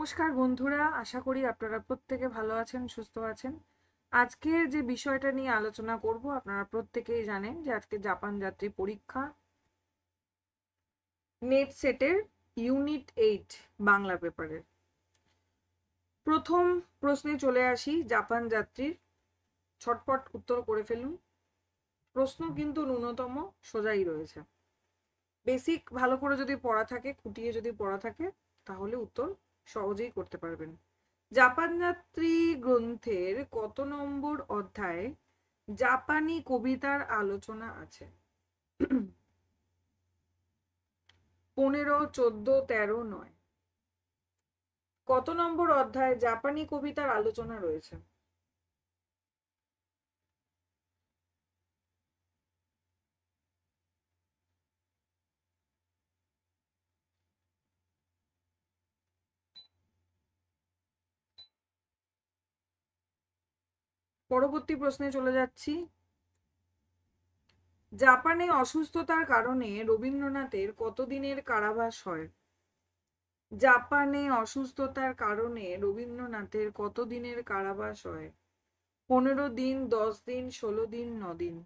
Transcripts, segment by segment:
নমস্কার বন্ধুরা, আশা করি আপনারা প্রত্যেকে ভালো আছেন, সুস্থ আছেন। আজকে যে বিষয়টা নিয়ে আলোচনা করব, আপনারা প্রত্যেকেই জানেন যে আজকে জাপান যাত্রী পরীক্ষা, নেট সেটের ইউনিট 8 বাংলা পেপারের প্রথম প্রশ্নে চলে আসি। জাপান যাত্রীর ছটপট উত্তর করে ফেলুন। প্রশ্ন কিন্তু ন্যূনতম সোজাই রয়েছে। বেসিক ভালো করে যদি পড়া থাকে, খুঁটিয়ে যদি পড়া থাকে, তাহলে উত্তর সহজেই করতে পারবেন। জাপান যাত্রী গ্রন্থের কত নম্বর অধ্যায়ে জাপানি কবিতার আলোচনা আছে? 15, 14, 13, 9। কত নম্বর অধ্যায়ে জাপানি কবিতার আলোচনা রয়েছে? পরবর্তী প্রশ্নে চলে যাচ্ছি। জাপানে অসুস্থতার কারণে রবীন্দ্রনাথের কতদিনের কারাবাস হয়? জাপানে অসুস্থতার কারণে রবীন্দ্রনাথের কতদিনের কারাবাস হয়? 15 দিন, 10 দিন, 16 দিন, 9 দিন।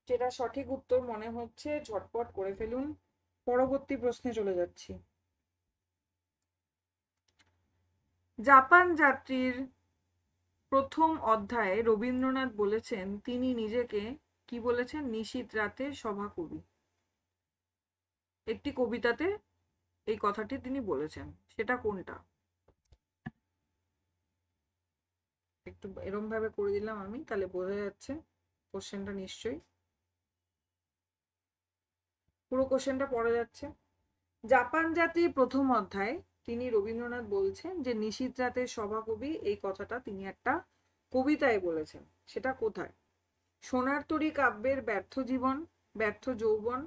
যেটা সঠিক উত্তর মনে হচ্ছে, ঝটপট করে ফেলুন। পরবর্তী প্রশ্নে চলে যাচ্ছি। জাপান যাত্রীর প্রথম অধ্যায়ে রবীন্দ্রনাথ বলেছেন তিনি নিজেকে কি বলেছেন? নিশীথ রাতে সভাকবি। একটি কবিতাতে এই কথাটি তিনি বলেছেন, সেটা কোনটা? একটু এরম ভাবে করে দিলাম আমি, তাহলে বোঝা যাচ্ছে কোশ্চেনটা নিশ্চয়ই। পুরো কোশ্চেনটা পড়া যাচ্ছে। জাপান জাতির প্রথম অধ্যায়ে তিনি রবীন্দ্রনাথ বলছেন যে নিশীথ রাতের সভাকবি, এই কথাটা তিনি একটা কবিতায় বলেছেন। সেটা কোথায়? সোনার তরী কাব্যের ব্যর্থ জীবন, ব্যর্থ যৌবন,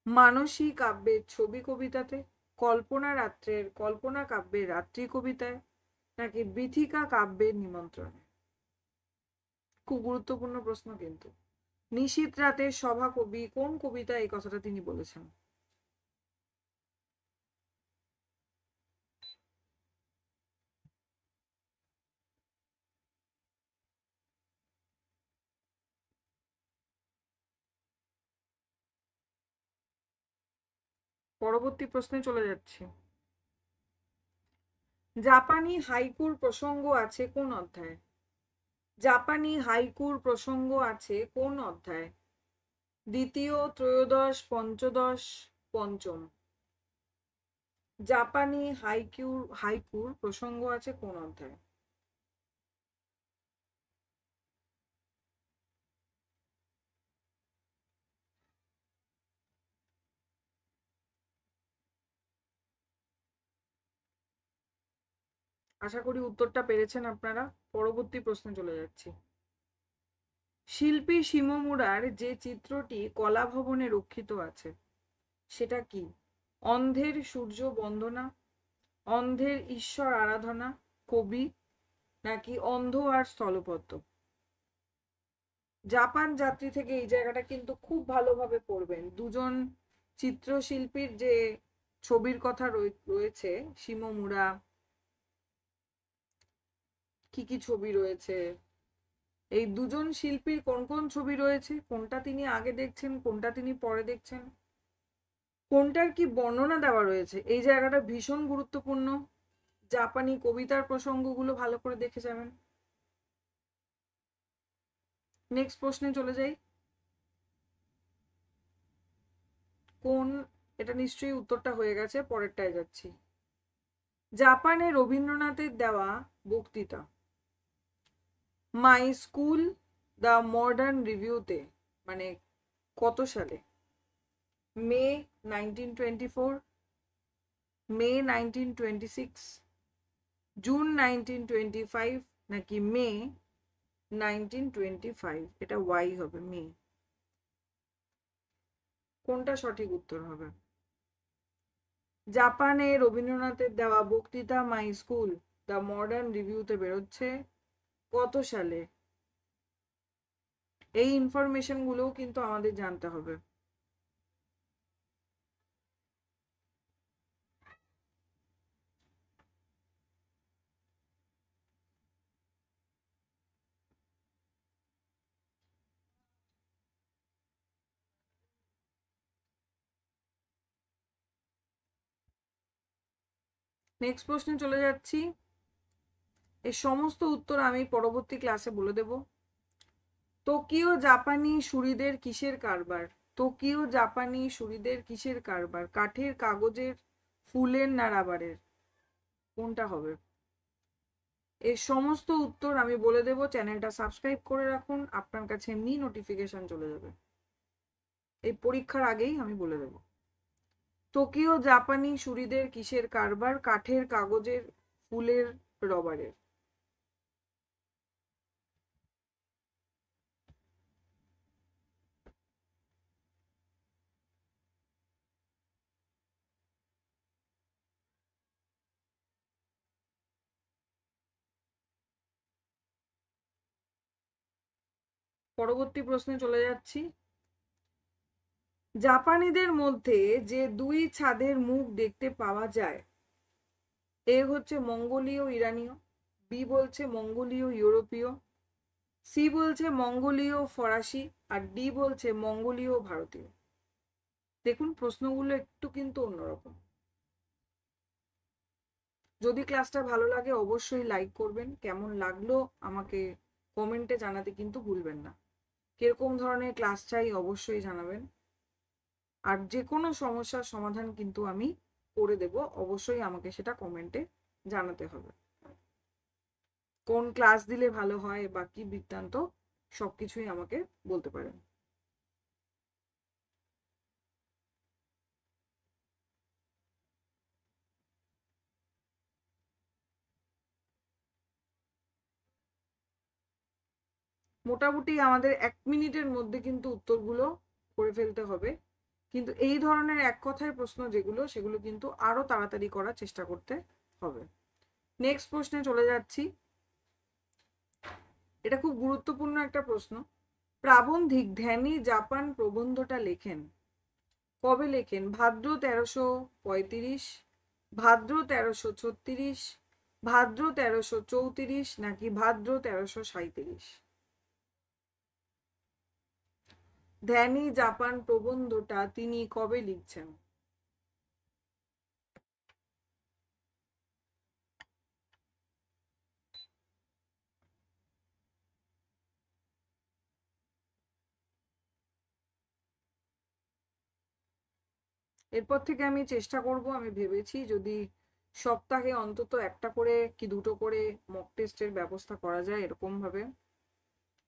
মানসী কাব্যের ছবি কবিতাতে, কল্পনা রাত্রের কল্পনা কাব্যের রাত্রি কবিতায়, নাকি বীথিকা কাব্যের নিমন্ত্রণে? খুব গুরুত্বপূর্ণ প্রশ্ন কিন্তু। নিশীথ রাতের সভাকবি কোন কবিতা এই কথাটা তিনি বলেছেন? পরবর্তী প্রশ্নে চলে যাচ্ছি। জাপানি হাইকুর প্রসঙ্গ আছে কোন অধ্যায়ে? জাপানি হাইকুর প্রসঙ্গ আছে কোন অধ্যায়ে? দ্বিতীয়, ত্রয়োদশ, পঞ্চদশ, পঞ্চম। জাপানি হাইকুর প্রসঙ্গ আছে কোন অধ্যায়ে? আশা করি উত্তরটা পেরেছেন আপনারা। পরবর্তী প্রশ্নে চলে যাচ্ছি। শিল্পী শিমোমুরার যে চিত্রটি কলা ভবনে রক্ষিত আছে সেটা কি? অন্ধের সূর্য বন্দনা, অন্ধের ঈশ্বর আরাধনা, কবি, নাকি অন্ধ আর স্থলপদ্ম? জাপান যাত্রী থেকে এই জায়গাটা কিন্তু খুব ভালোভাবে পড়বেন। দুজন চিত্রশিল্পীর যে ছবির কথা রয়েছে, শিমোমুরা, কি কি ছবি রয়েছে, এই দুজন শিল্পীর কোন কোন ছবি রয়েছে, কোনটা তিনি আগে দেখছেন, কোনটা তিনি পরে দেখছেন, কোনটার কি বর্ণনা দেওয়া রয়েছে, এই জায়গাটা ভীষণ গুরুত্বপূর্ণ। জাপানি কবিতার প্রসঙ্গগুলো ভালো করে দেখে যাবেন। নেক্সট প্রশ্নে চলে যাই। কোন, এটা নিশ্চয়ই উত্তরটা হয়ে গেছে, পরেরটায় যাচ্ছি। জাপানে রবীন্দ্রনাথের দেওয়া বক্তৃতা মাই স্কুল দ্য মডার্ন রিভিউতে মানে কত সালে? মে 1924, মে 1926, জুন 1925, নাকি মে 1925? এটা ওয়াই হবে, মে। কোনটা সঠিক উত্তর হবে? জাপানে রবীন্দ্রনাথের দেওয়া বক্তৃতা মাই স্কুল দ্য মডার্ন রিভিউতে বেরোচ্ছে কত সালে? এই ইনফরমেশন গুলোও কিন্তু আমাদের জানতে হবে। নেক্সট প্রশ্নে চলে যাচ্ছি। এই সমস্ত উত্তর আমি পরবর্তী ক্লাসে বলে দেব। টোকিও জাপানি সুরিদের কিসের কারবার? টোকিও জাপানি সুরিদের কিসের কারবার? কাঠের, কাগজের, ফুলের না রাবারের? কোনটা হবে? এর সমস্ত উত্তর আমি বলে দেব। চ্যানেলটা সাবস্ক্রাইব করে রাখুন, আপনার কাছে এমনি নোটিফিকেশন চলে যাবে। এই পরীক্ষার আগেই আমি বলে দেব। টোকিও জাপানি সুরিদের কিসের কারবার? কাঠের, কাগজের, ফুলের, রবারের? পরবর্তী প্রশ্নে চলে যাচ্ছি। জাপানিদের মধ্যে যে দুই ছাদের মুখ দেখতে পাওয়া যায়, এ হচ্ছে মঙ্গোলীয় ইরানীয়, বি বলছে মঙ্গোলীয় ইউরোপীয়, সি বলছে মঙ্গোলীয় ফরাসি, আর ডি বলছে মঙ্গোলীয় ভারতীয়। দেখুন প্রশ্নগুলো একটু কিন্তু অন্যরকম। যদি ক্লাসটা ভালো লাগে অবশ্যই লাইক করবেন, কেমন লাগলো আমাকে কমেন্টে জানাতে কিন্তু ভুলবেন না। কিরকম ধরনের ক্লাস চাই অবশ্যই জানাবেন। আর যে কোনো সমস্যার সমাধান কিন্তু আমি করে দেব, অবশ্যই আমাকে সেটা কমেন্টে জানাতে হবে। কোন ক্লাস দিলে ভালো হয় বা কি বৃত্তান্ত সবকিছুই আমাকে বলতে পারেন। মোটামুটি আমাদের 1 মিনিটের মধ্যে কিন্তু উত্তরগুলো করে ফেলতে হবে, কিন্তু এই ধরনের এক কথায় প্রশ্ন যেগুলো সেগুলো কিন্তু আরো তাড়াতাড়ি করার চেষ্টা করতে হবে। নেক্সট প্রশ্নে চলে যাচ্ছি। এটা খুব গুরুত্বপূর্ণ একটা প্রশ্ন। প্রাবন্ধিক ধ্যানী জাপান প্রবন্ধটা লেখেন কবে লেখেন? ভাদ্র 1335, ভাদ্র 1336, ভাদ্র 1334 নাকি ভাদ্র 1337? ধ্যানী জাপান প্রবন্ধটা তিনি কবে লিখছেন? এরপর থেকে আমি চেষ্টা করব, আমি ভেবেছি যদি সপ্তাহে অন্তত একটা করে কি দুটো করে মক টেস্টের ব্যবস্থা করা যায় এরকম ভাবে,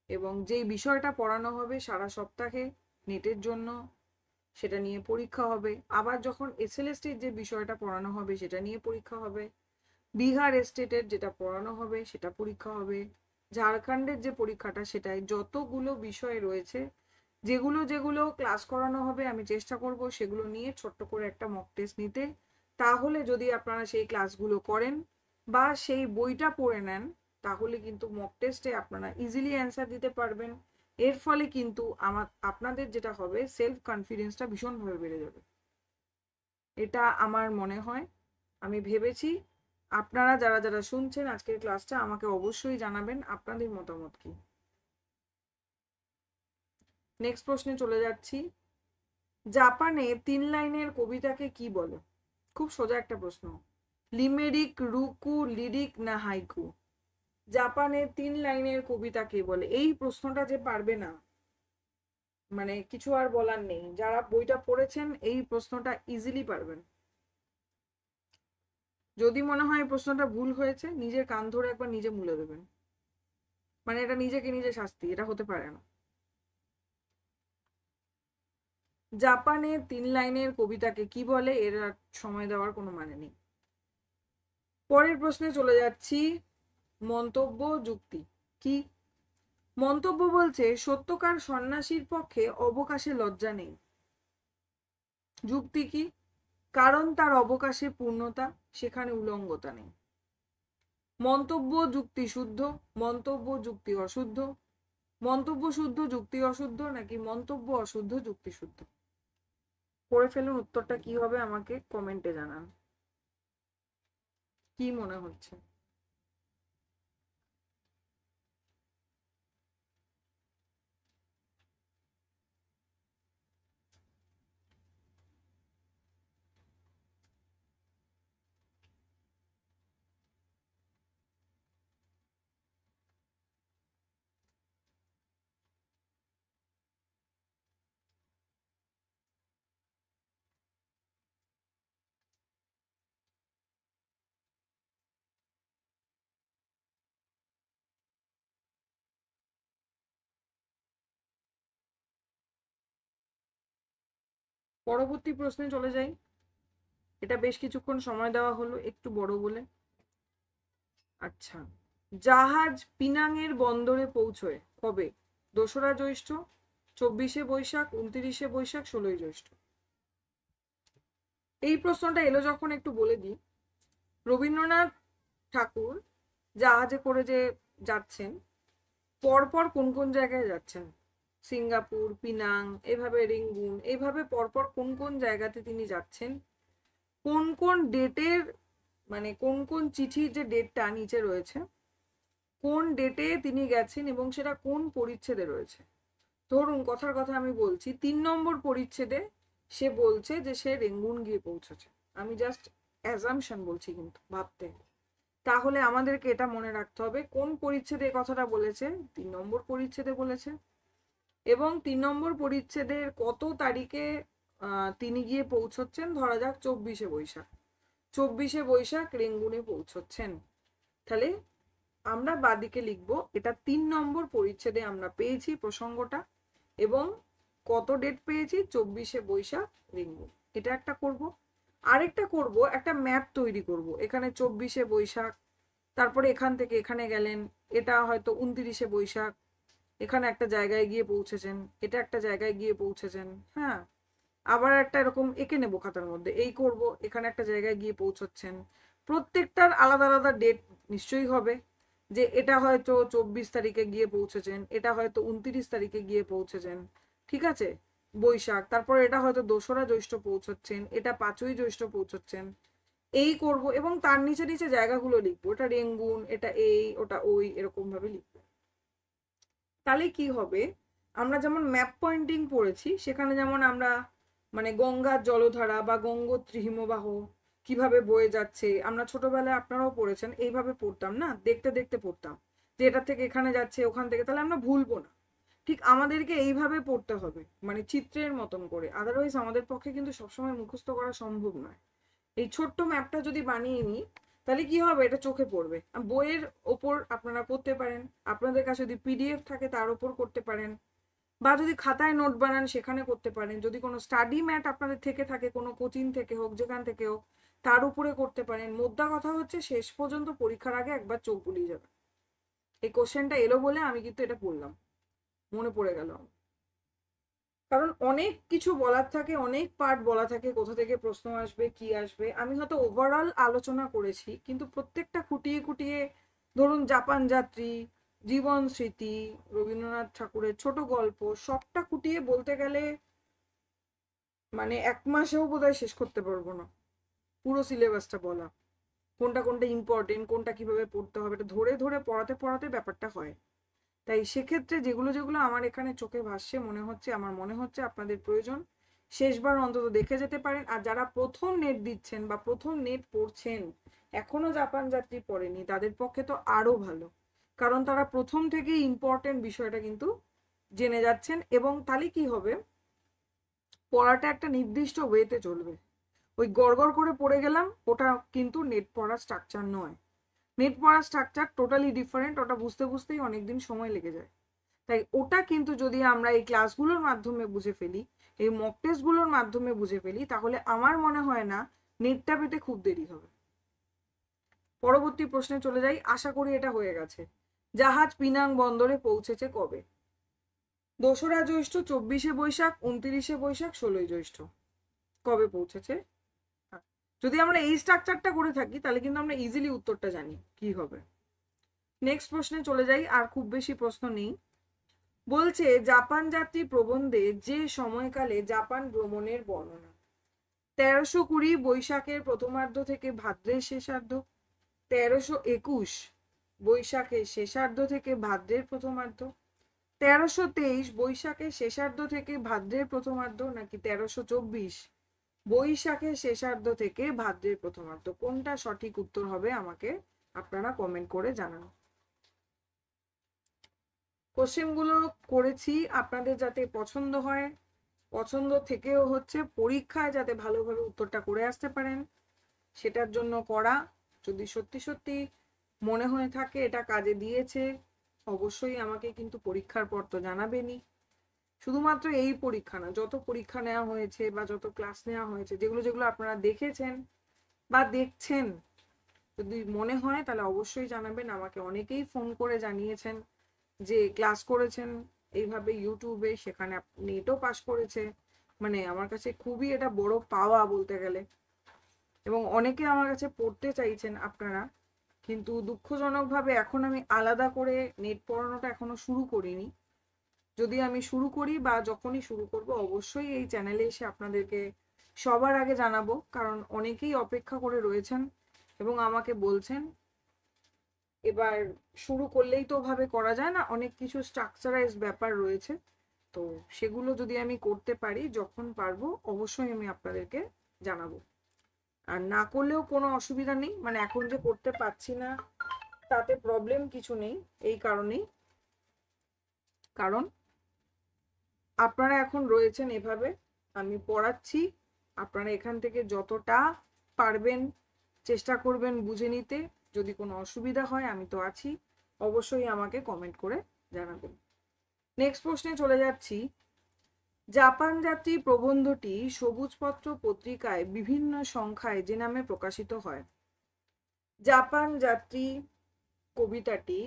এবং যেই বিষয়টা পড়ানো হবে সারা সপ্তাহে নেটের জন্য সেটা নিয়ে পরীক্ষা হবে। আবার যখন এসএলএসটির যে বিষয়টা পড়ানো হবে সেটা নিয়ে পরীক্ষা হবে, বিহার স্টেটের যেটা পড়ানো হবে সেটা পরীক্ষা হবে, ঝাড়খণ্ডের যে পরীক্ষাটা সেটাই, যতগুলো বিষয় রয়েছে যেগুলো যেগুলো ক্লাস করানো হবে আমি চেষ্টা করব সেগুলো নিয়ে ছোট্ট করে একটা মক টেস্ট নিতে। তাহলে যদি আপনারা সেই ক্লাসগুলো করেন বা সেই বইটা পড়ে নেন তাহলে কিন্তু মক টেস্টে আপনারা ইজিলি অ্যান্সার দিতে পারবেন। এর ফলে কিন্তু আপনাদের যেটা হবে সেলফ কনফিডেন্সটা ভীষণভাবে বেড়ে যাবে, এটা আমার মনে হয়। আমি ভেবেছি আপনারা যারা যারা শুনছেন আজকের ক্লাসটা আমাকে অবশ্যই জানাবেন আপনাদের মতামত কি। নেক্সট প্রশ্নে চলে যাচ্ছি। জাপানে 3 লাইনের কবিতাকে কি বলে? খুব সোজা একটা প্রশ্ন। লিমেরিক, রুকু, লিরিক না হাইকু? জাপানে 3 লাইনের কবিতাকে বলে? এই প্রশ্নটা যে পারবে না মানে কিছু আর বলার নেই, যারা বইটা পড়েছেন এই প্রশ্নটা ইজিলি পারবেন। যদি মনে হয় এই প্রশ্নটা ভুল হয়েছে নিজের কান ধরে একবার নিজে মুলে দেবেন, মানে এটা নিজেকে নিজে শাস্তি, এটা হতে পারে না। জাপানের 3 লাইনের কবিতাকে কি বলে? এর সময় দেওয়ার কোনো মানে নেই। পরের প্রশ্নে চলে যাচ্ছি। মন্তব্য যুক্তি কি? মন্তব্য বলছে সত্যকার সন্ন্যাসীর পক্ষে অবকাশে লজ্জা নেই। যুক্তি কি? কারণ তার অবকাশে পূর্ণতা, সেখানে উলঙ্গতা নেই। মন্তব্য যুক্তি শুদ্ধ, মন্তব্য যুক্তি অশুদ্ধ, মন্তব্য শুদ্ধ যুক্তি অশুদ্ধ নাকি মন্তব্য অশুদ্ধ যুক্তি শুদ্ধ? পড়ে ফেলুন, উত্তরটা কি হবে আমাকে কমেন্টে জানান। কি মনে হচ্ছে? পরবর্তী প্রশ্নে চলে যাই। এটা বেশ কিছুক্ষণ সময় দেওয়া হলো, একটু বড় বলে। আচ্ছা, জাহাজ পিনাংয়ের বন্দরে পৌঁছয় কবে? 2রা জ্যৈষ্ঠ, 24শে বৈশাখ, 29শে বৈশাখ, 16ই জ্যৈষ্ঠ। এই প্রশ্নটা এলো যখন একটু বলে দিই। রবীন্দ্রনাথ ঠাকুর জাহাজে করে যে যাচ্ছেন, পরপর কোন কোন জায়গায় যাচ্ছেন? সিঙ্গাপুর, পিনাং, এভাবে রেঙ্গুন, এইভাবে পরপর কোন কোন জায়গাতে তিনি যাচ্ছেন, কোন কোন ডেটের, মানে কোন কোন চিঠির যে ডেটটা নিচে রয়েছে, কোন ডেটে তিনি গেছেন এবং সেটা কোন পরিচ্ছেদে রয়েছে। ধরুন কথার কথা আমি বলছি, 3 নম্বর পরিচ্ছেদে সে বলছে যে সে রেঙ্গুন গিয়ে পৌঁছেছে। আমি জাস্ট অ্যাজাম্পশন বলছি, কিন্তু ভাবতে। তাহলে আমাদেরকে এটা মনে রাখতে হবে কোন পরিচ্ছেদে কথাটা বলেছে। 3 নম্বর পরিচ্ছেদে বলেছে, এবং 3 নম্বর পরিচ্ছেদের কত তারিখে তিনি গিয়ে পৌঁছচ্ছেন। ধরা যাক 24শে বৈশাখ। 24শে বৈশাখ রেঙ্গুনে পৌঁছচ্ছেন। তাহলে আমরা বাদিকে লিখবো এটা 3 নম্বর পরিচ্ছেদে আমরা পেয়েছি প্রসঙ্গটা, এবং কত ডেট পেয়েছি? 24শে বৈশাখ রেঙ্গুন। এটা একটা করব। আরেকটা করব, একটা ম্যাপ তৈরি করব। এখানে 24শে বৈশাখ, তারপরে এখান থেকে এখানে গেলেন, এটা হয়তো 29শে বৈশাখ, এখানে একটা জায়গায় গিয়ে পৌঁছেছেন, এটা একটা জায়গায় গিয়ে পৌঁছেছেন। হ্যাঁ, আবার একটা এরকম এঁকে নেবো খাতার মধ্যে, এই করব, এখানে একটা জায়গায় গিয়ে পৌঁছচ্ছেন। প্রত্যেকটার আলাদা আলাদা ডেট নিশ্চয়ই হবে, যে এটা হয়তো 24 তারিখে গিয়ে পৌঁছেছেন, এটা হয়তো 29 তারিখে গিয়ে পৌঁছেছেন, ঠিক আছে, বৈশাখ। তারপর এটা হয়তো 2রা জ্যৈষ্ঠ পৌঁছচ্ছেন, এটা 5ই জ্যৈষ্ঠ পৌঁছচ্ছেন। এই করব, এবং তার নিচে নিচে জায়গাগুলো লিখবো, এটা রেঙ্গুন, এটা এই, ওটা ওই, এরকম ভাবে লিখবো। তাহলে কি হবে, আমরা যেমন ম্যাপ পয়েন্টিং পড়েছি, সেখানে যেমন আমরা মানে গঙ্গার জলধারা বা গঙ্গোত্রী হিমবাহ কিভাবে বয়ে যাচ্ছে, আমরা ছোটবেলায় আপনারাও পড়েছেন, এইভাবে পড়তাম না, দেখতে দেখতে পড়তাম যে এটা থেকে এখানে যাচ্ছে, ওখান থেকে, তাহলে আমরা ভুলবো না। ঠিক আমাদেরকে এইভাবে পড়তে হবে, মানে চিত্রের মতন করে। আদারওয়াইজ আমাদের পক্ষে কিন্তু সবসময় মুখস্থ করা সম্ভব নয়। এই ছোট্ট ম্যাপটা যদি বানিয়ে নিই, তাহলে কি হবে, এটা চোখে পড়বে। বইয়ের ওপর আপনারা করতে পারেন, আপনাদের কাছে যদি পিডিএফ থাকে তার উপর করতে পারেন, বা যদি খাতায় নোট বানান সেখানে করতে পারেন। যদি কোনো স্টাডি ম্যাট আপনাদের থেকে থাকে, কোনো কোচিং থেকে হোক, যেখান থেকে হোক, তার উপরে করতে পারেন। মোদ্দা কথা হচ্ছে শেষ পর্যন্ত পরীক্ষার আগে একবার চোখ বুলিয়ে যাবে। এই কোশ্চেনটা এলো বলে আমি কিন্তু এটা পড়লাম, মনে পড়ে গেল। কারণ অনেক কিছু বলার থাকে, অনেক পার্ট বলা থাকে, কোথা থেকে প্রশ্ন আসবে, কি আসবে। আমি হয়তো ওভারঅল আলোচনা করেছি, কিন্তু প্রত্যেকটা খুঁটিয়ে খুঁটিয়ে, ধরুন জাপান যাত্রী, জীবন স্মৃতি, রবীন্দ্রনাথ ঠাকুরের ছোট গল্প, সবটা খুঁটিয়ে বলতে গেলে মানে 1 মাসেও বোধহয় শেষ করতে পারবো না পুরো সিলেবাসটা বলা। কোনটা কোনটা ইম্পর্টেন্ট, কোনটা কিভাবে পড়তে হবে, এটা ধরে ধরে পড়াতে পড়াতে ব্যাপারটা হয়। তাই সেক্ষেত্রে যেগুলো যেগুলো আমার এখানে চোখে ভাসছে, আমার মনে হচ্ছে আপনাদের প্রয়োজন, শেষবার অন্তত দেখে যেতে পারেন। আর যারা প্রথম নেট দিচ্ছেন বা প্রথম নেট পড়ছেন, এখনো জাপান যাত্রী পড়েনি, তাদের পক্ষে তো আরো ভালো, কারণ তারা প্রথম থেকেই ইম্পর্টেন্ট বিষয়টা কিন্তু জেনে যাচ্ছেন। এবং তাহলে কি হবে, পড়াটা একটা নির্দিষ্ট ওয়েতে চলবে। ওই গড়গড় করে পড়ে গেলাম, ওটা কিন্তু নেট পড়ার স্ট্রাকচার নয়। নেট পড়ার স্ট্রাকচার টোটালি ডিফারেন্ট, ওটা বুঝতে বুঝতেই অনেকদিন সময় লেগে যায়। তাই ওটা কিন্তু যদি আমরা এই ক্লাসগুলোর মাধ্যমে বুঝে ফেলি, এই মক টেস্টগুলোর মাধ্যমে বুঝে ফেলি, তাহলে আমার মনে হয় না নেটটা পেতে খুব দেরি হবে। পরবর্তী প্রশ্নে চলে যাই, আশা করি এটা হয়ে গেছে। জাহাজ পিনাং বন্দরে পৌঁছেছে কবে? 2রা জ্যৈষ্ঠ, 24শে বৈশাখ, 29শে বৈশাখ, 16ই জ্যৈষ্ঠ। কবে পৌঁছেছে? যদি আমরা এই স্ট্রাকচারটা করে থাকি, তাহলে কিন্তু আমরা ইজিলি উত্তরটা জানি কি হবে। নেক্সট প্রশ্নে চলে যাই, আর খুব বেশি প্রশ্ন নেই। বলছে জাপান যাত্রী প্রবন্ধে যে সময়কালে জাপান ভ্রমণের বর্ণনা। 1320 বৈশাখের প্রথমার্ধ থেকে ভাদ্রের শেষার্ধ, 1321 বৈশাখের শেষার্ধ থেকে ভাদ্রের প্রথমার্ধ, 1323 বৈশাখের শেষার্ধ থেকে ভাদ্রের প্রথমার্ধ, নাকি 1324 বৈশাখের শেষার্ধ থেকে ভাদ্রের প্রথমার্ধ? কোনটা সঠিক উত্তর হবে আমাকে আপনারা কমেন্ট করে জানান। কোশ্চেনগুলো করেছি আপনাদের যাতে পছন্দ হয়, পছন্দ থেকেও হচ্ছে পরীক্ষায় যাতে ভালোভাবে উত্তরটা করে আসতে পারেন সেটার জন্য করা। যদি সত্যি সত্যি মনে হয়ে থাকে এটা কাজে দিয়েছে, অবশ্যই আমাকে কিন্তু পরীক্ষার পর তো জানাবেনই। শুধুমাত্র এই পরীক্ষা না, যত পরীক্ষা নেওয়া হয়েছে বা যত ক্লাস নেওয়া হয়েছে, যেগুলো যেগুলো আপনারা দেখেছেন বা দেখছেন, যদি মনে হয় তাহলে অবশ্যই জানাবেন। আমাকে অনেকেই ফোন করে জানিয়েছেন যে ক্লাস করেছেন এইভাবে ইউটিউবে, সেখানে নেটও পাস করেছে। মানে আমার কাছে খুবই এটা বড় পাওয়া বলতে গেলে। এবং অনেকে আমার কাছে পড়তে চাইছেন আপনারা, কিন্তু দুঃখজনকভাবে এখন আমি আলাদা করে নেট পড়ানোটা এখনো শুরু করিনি। যদি আমি শুরু করি বা যখনই শুরু করব অবশ্যই এই চ্যানেলে এসে আপনাদেরকে সবার আগে জানাবো, কারণ অনেকেই অপেক্ষা করে রয়েছেন এবং আমাকে বলছেন এবার শুরু করলেই তো ওভাবে করা যায় না, অনেক কিছু স্ট্রাকচারাইজ ব্যাপার রয়েছে। তো সেগুলো যদি আমি করতে পারি, যখন পারবো অবশ্যই আমি আপনাদেরকে জানাবো। আর না করলেও কোনো অসুবিধা নেই, মানে এখন যে করতে পারছি না তাতে প্রবলেম কিছু নেই। এই কারণেই, কারণ আপনারা এখন রয়েছেন এভাবে, আমি পড়াচ্ছি, আপনারা এখান থেকে যতটা পারবেন চেষ্টা করবেন বুঝে নিতে। যদি কোনো অসুবিধা হয় আমি তো আছি, অবশ্যই আমাকে কমেন্ট করে জানাবেন। নেক্সট প্রশ্নে চলে যাচ্ছি। জাপান যাত্রী প্রবন্ধটি সবুজপত্র পত্রিকায় বিভিন্ন সংখ্যায় যে নামে প্রকাশিত হয়। জাপান যাত্রী কবিতাটি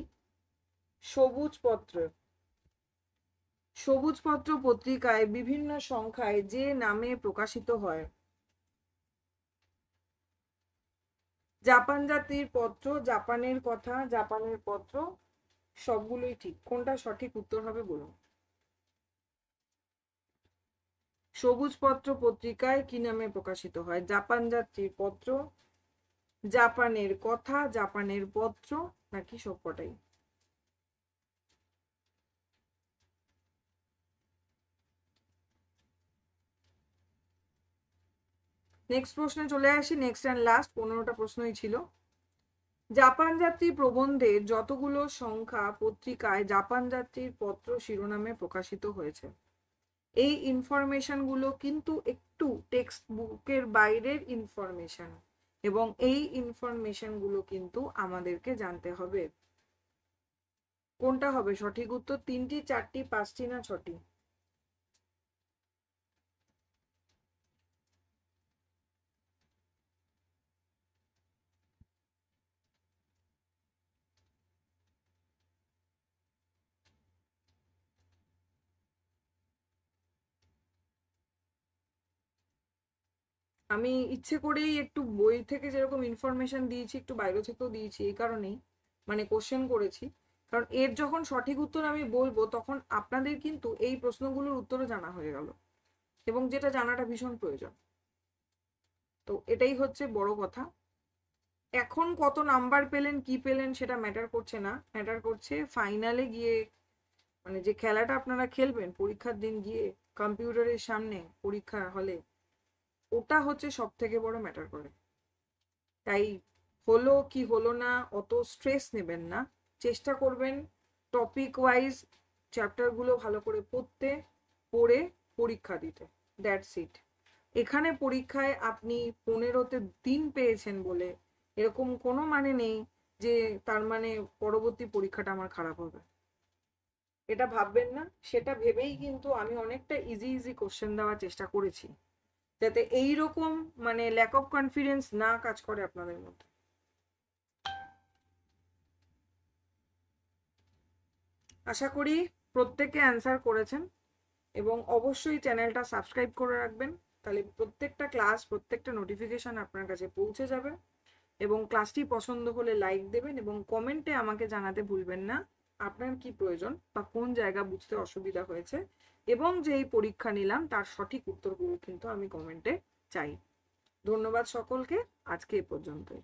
সবুজপত্র পত্রিকায় বিভিন্ন সংখ্যায় যে নামে প্রকাশিত হয়। জাপান জাতির পত্র, জাপানের কথা, জাপানের পত্র, সবগুলোই ঠিক। কোনটা সঠিক উত্তর হবে বলুন। সবুজপত্র পত্রিকায় কি নামে প্রকাশিত হয়? জাপান যাত্রীর পত্র, জাপানের কথা, জাপানের পত্র, নাকি সবকটাই? নেক্সট প্রশ্নে চলে আসি। নেক্সট অ্যান্ড লাস্ট, 15টা প্রশ্নই ছিল। জাপান যাত্রী প্রবন্ধের যতগুলো সংখ্যা পত্রিকায় জাপান যাত্রীর পত্র শিরোনামে প্রকাশিত হয়েছে। এই ইনফরমেশন গুলো কিন্তু একটু টেক্সট বুকের বাইরের ইনফরমেশন, এবং এই ইনফরমেশন গুলো কিন্তু আমাদেরকে জানতে হবে। কোনটা হবে সঠিক উত্তর? 3টি, 4টি, 5টি, না 6টি? আমি ইচ্ছে করেই একটু বই থেকে যেরকম ইনফরমেশন দিয়েছি একটু বাইরে থেকেও দিয়েছি, এই কারণেই মানে কোশ্চেন করেছি, কারণ এর যখন সঠিক উত্তর আমি বলবো তখন আপনাদের কিন্তু এই প্রশ্নগুলোর উত্তরও জানা হয়ে গেল, এবং যেটা জানাটা ভীষণ প্রয়োজন। তো এটাই হচ্ছে বড় কথা। এখন কত নাম্বার পেলেন কি পেলেন সেটা ম্যাটার করছে না, ম্যাটার করছে ফাইনালে গিয়ে, মানে যে খেলাটা আপনারা খেলবেন পরীক্ষার দিন গিয়ে কম্পিউটারের সামনে পরীক্ষা হলে, ওটা হচ্ছে সব থেকে বড় ম্যাটার করে। তাই হলো কি হলো না অত স্ট্রেস নেবেন না, চেষ্টা করবেন টপিক ওয়াইজ চ্যাপ্টারগুলো ভালো করে পড়ে পরীক্ষা দিতে। That's it. এখানে পরীক্ষায় আপনি 15তে দিন পেয়েছেন বলে এরকম কোনো মানে নেই যে তার মানে পরবর্তী পরীক্ষাটা আমার খারাপ হবে, এটা ভাববেন না। সেটা ভেবেই কিন্তু আমি অনেকটা ইজি ইজি কোশ্চেন দেওয়ার চেষ্টা করেছি, যাতে এইরকম মানে ল্যাক অফ কনফিডেন্স না কাজ করে আপনাদের মধ্যে। আশা করি প্রত্যেকে অ্যান্সার করেছেন, এবং অবশ্যই চ্যানেলটা সাবস্ক্রাইব করে রাখবেন, তাহলে প্রত্যেকটা ক্লাস প্রত্যেকটা নোটিফিকেশন আপনার কাছে পৌঁছে যাবে। এবং ক্লাসটি পছন্দ হলে লাইক দেবেন এবং কমেন্টে আমাকে জানাতে ভুলবেন না আপনার কি প্রয়োজন বা কোন জায়গা বুঝতে অসুবিধা হয়েছে, এবং যে এই পরীক্ষা নিলাম তার সঠিক উত্তরগুলো কিন্তু আমি কমেন্টে চাই। ধন্যবাদ সকলকে, আজকে এ পর্যন্তই।